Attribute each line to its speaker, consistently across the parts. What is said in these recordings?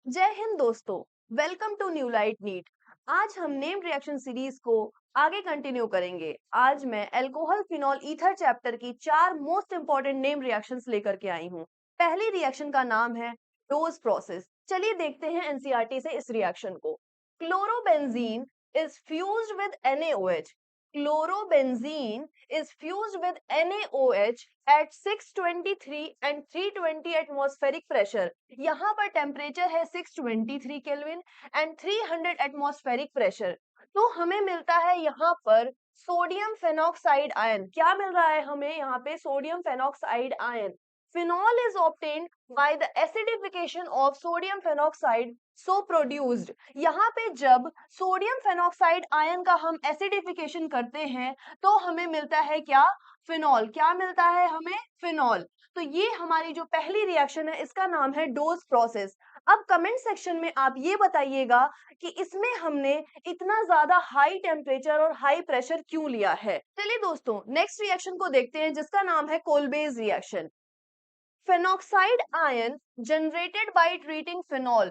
Speaker 1: जय हिंद दोस्तों। Welcome to new light NEET. आज हम नेम रिएक्शन सीरीज को आगे कंटिन्यू करेंगे। आज मैं अल्कोहल फिनॉल ईथर चैप्टर की चार मोस्ट इंपॉर्टेंट नेम रिएक्शंस लेकर के आई हूँ। पहली रिएक्शन का नाम है डोज प्रोसेस। चलिए देखते हैं एनसीईआरटी से इस रिएक्शन को। Chlorobenzene is fused with NaOH। Chlorobenzene is fused with NaOH at 623 and 320 atmospheric pressure। यहाँ पर टेम्परेचर है 623 केल्विन एंड 300 एटमॉस्फेरिक प्रेशर। तो हमें मिलता है यहाँ पर सोडियम फेनॉक्साइड आयन। क्या मिल रहा है हमें यहाँ पे? Sodium phenoxide ion. Phenol is obtained by the acidification of sodium phenoxide so produced. यहाँ पे जब सोडियम फेनॉक्साइड आयन का हम एसिडिफिकेशन करते हैं तो हमें मिलता है क्या? फिनॉल। क्या मिलता है हमें? फिनॉल। तो ये हमारी जो पहली रिएक्शन है इसका नाम है डोज प्रोसेस। अब कमेंट सेक्शन में आप ये बताइएगा कि इसमें हमने इतना ज्यादा हाई टेम्परेचर और हाई प्रेशर क्यों लिया है। चलिए दोस्तों नेक्स्ट रिएक्शन को देखते हैं जिसका नाम है कोलबेज reaction. Phenoxide ion generated by treating phenol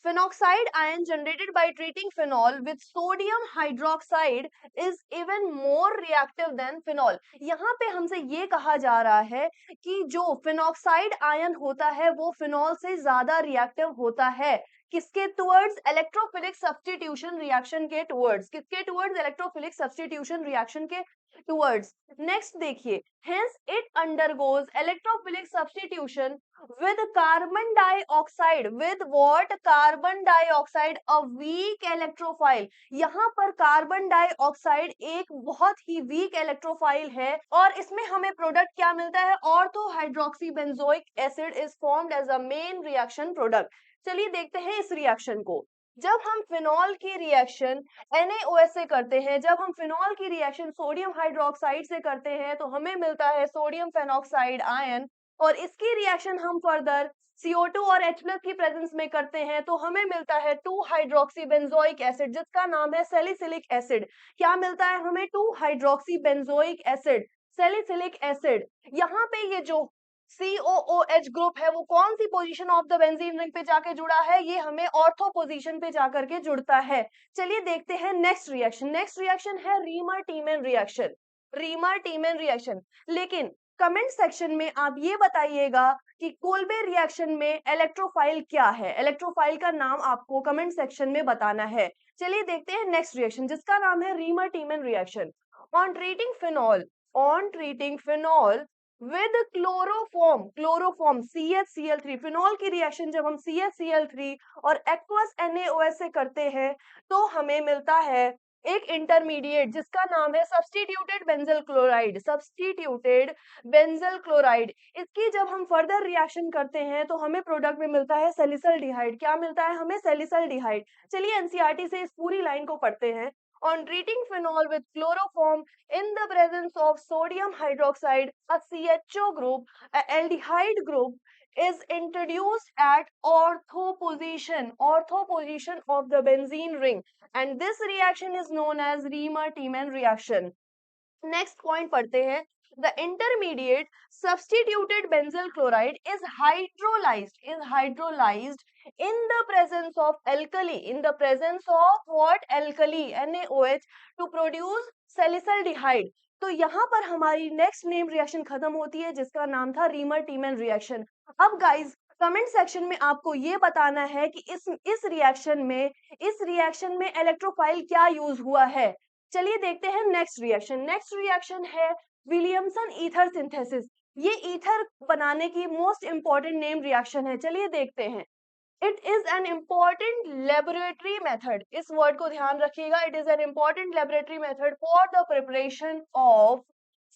Speaker 1: phenoxide ion generated by treating phenol with sodium hydroxide is even more reactive than phenol। यहाँ पे हमसे ये कहा जा रहा है कि जो फिनॉक्साइड आयन होता है वो फिनॉल से ज्यादा रिएक्टिव होता है। किसके टुवर्ड्स? इलेक्ट्रोफिलिक सब्स्टिट्यूशन रिएक्शन के टुवर्ड्स। किसके टुवर्ड्स? इलेक्ट्रोफिलिक सब्स्टिट्यूशन रिएक्शन के टुवर्ड्स। नेक्स्ट देखिए, hence it undergoes electrophilic substitution with carbon dioxide with what? Carbon dioxide, a weak electrophile। यहाँ पर कार्बन डाइऑक्साइड एक बहुत ही वीक इलेक्ट्रोफाइल है और इसमें हमें प्रोडक्ट क्या मिलता है? Ortho hydroxy benzoic acid is formed as a main reaction product. चलिए देखते हैं इस रिएक्शन को। जब हम फिनॉल की रिएक्शन NaOH से करते हैं, जब हम फिनॉल की रिएक्शन सोडियम हाइड्रोक्साइड से करते हैं तो हमें मिलता है सोडियम फेनॉक्साइड आयन। और इसकी रिएक्शन हम फर्दर CO2 और H+ की प्रेजेंस में करते हैं तो हमें मिलता है 2 हाइड्रोक्सी बेंजोइक एसिड जिसका नाम है सैलिसिलिक एसिड। क्या मिलता है हमें? 2 hydroxy benzoic acid, salicylic acid. यहाँ पे ये जो COOH ग्रुप है वो कौन सी position of the benzene ring पे जाके जुड़ा है? ये हमें ऑर्थो पोजीशन पे जाकर के जुड़ता है। चलिए देखते हैं नेक्स्ट रिएक्शन। नेक्स्ट रिएक्शन है रीमर टीमन रिएक्शन। Reamer टीमन reaction. लेकिन कमेंट सेक्शन में आप ये बताइएगा कि कोल्बे रिएक्शन में इलेक्ट्रोफाइल क्या है? इलेक्ट्रोफाइल का नाम आपको कमेंट सेक्शन में बताना है। चलिए देखते हैं नेक्स्ट रिएक्शन जिसका नाम है reamer टीमन reaction. On treating phenol with chloroform CHCl3। Phenol की रिएक्शन जब हम CHCl3 और एक्वस NaOH से करते हैं तो हमें मिलता है एक इंटरमीडिएट जिसका नाम है substituted benzyl chloride. Substituted benzyl chloride. इसकी जब हम फर्दर रिएक्शन करते हैं तो हमें प्रोडक्ट में मिलता है सैलिसल्डिहाइड। क्या मिलता है हमें? सैलिसल्डिहाइड। चलिए एनसीईआरटी से इस पूरी लाइन को पढ़ते हैं। On treating phenol with chloroform in the presence of sodium hydroxide, a CHO group, a aldehyde group is introduced at ortho position of the benzene ring, and this reaction is known as Riemann-Tiemann reaction। Next point पढ़ते हैं। The intermediate substituted benzyl chloride is hydrolysed in the presence of alkali, in the presence of what? Alkali, NaOH, to produce salicylic। तो यहाँ पर हमारी next name reaction खत्म होती है जिसका नाम था रीमर टीमन रिएक्शन। अब गाइस कमेंट सेक्शन में आपको ये बताना है कि इस रिएक्शन में इलेक्ट्रोफाइल क्या यूज हुआ है। चलिए देखते हैं नेक्स्ट रिएक्शन। नेक्स्ट रिएक्शन है विलियमसन ईथर सिंथेसिस। ये ईथर बनाने की मोस्ट इंपॉर्टेंट नेम रिएक्शन है। चलिए देखते हैं। It is an important laboratory method. इस वर्ड को ध्यान रखिएगा। It is an important laboratory method for the preparation of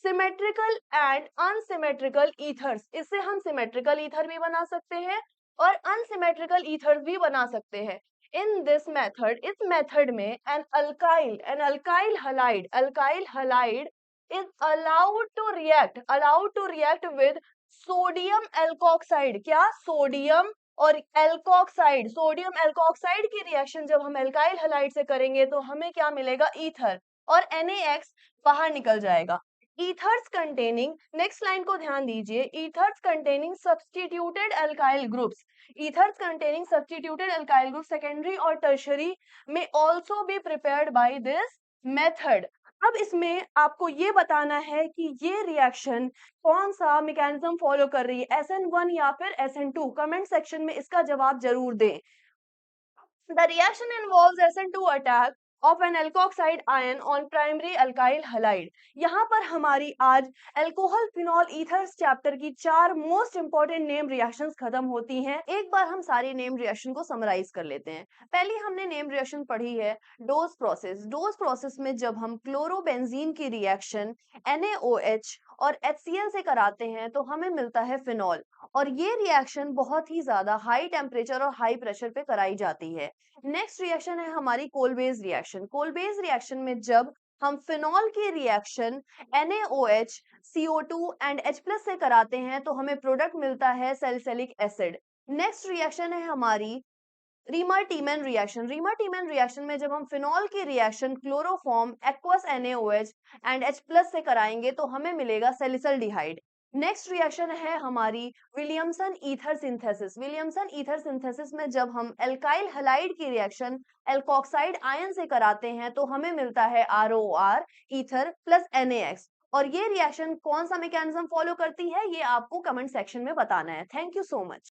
Speaker 1: symmetrical and unsymmetrical ethers. इससे हम सिमेट्रिकल ईथर भी बना सकते हैं और अनसिमेट्रिकल ईथर्स भी बना सकते हैं। इन दिस मेथड, इस मेथड में alkyl halide is allowed to react with sodium alkoxide. क्या? सोडियम और एल्कोक्साइड। सोडियम एल्कोक्साइड की रिएक्शन जब हम एल्काइल हलाइड से करेंगे तो हमें क्या मिलेगा? ईथर। और NaX बाहर निकल जाएगा। ईथर्स कंटेनिंग, नेक्स्ट लाइन को ध्यान दीजिए, ethers containing substituted alkyl groups, ethers containing substituted alkyl group secondary और टर्शरी में also be prepared by this method. अब इसमें आपको ये बताना है कि ये रिएक्शन कौन सा मैकेनिज्म फॉलो कर रही है, SN1 या फिर SN2। कमेंट सेक्शन में इसका जवाब जरूर दें। The reaction involves SN2 attack of an alkoxide ion on primary alkyl halide। यहाँ पर हमारी आज अल्कोहल फिनॉल ईथर्स चैप्टर की 4 मोस्ट इंपॉर्टेंट नेम रिएक्शंस खत्म होती हैं। एक बार हम सारी नेम रिएक्शन को समराइज कर लेते हैं। पहली हमने नेम रिएक्शन पढ़ी है डोज प्रोसेस। डोज प्रोसेस में जब हम क्लोरोबेंजीन की रिएक्शन NaOH और HCl से कराते हैं तो हमें मिलता है फिनॉल, और ये रिएक्शन बहुत ही ज्यादा हाई टेम्परेचर और हाई प्रेशर पे कराई जाती है। नेक्स्ट रिएक्शन है हमारी कोलबेज रिएक्शन। कोलबेज रिएक्शन में जब हम फिनॉल की reaction NaOH CO2 and H+ से कराते हैं तो हमें प्रोडक्ट मिलता है सैलिसिलिक एसिड। नेक्स्ट रिएक्शन है हमारी रीमर-टीमन रिएक्शन। रीमर-टीमन रिएक्शन में जब हम फिनॉल की reaction chloroform aqueous NaOH and H+ से कराएंगे तो हमें मिलेगा सैलिसल्डिहाइड। नेक्स्ट रिएक्शन है हमारी Williamson ether synthesis. Williamson ether synthesis में जब हम एल्काइल हैलाइड की रिएक्शन एल्कोक्साइड आयन से कराते हैं तो हमें मिलता है ROR ईथर प्लस NaX। और ये रिएक्शन कौन सा मैकेनिज्म फॉलो करती है, ये आपको कमेंट सेक्शन में बताना है। Thank you so much.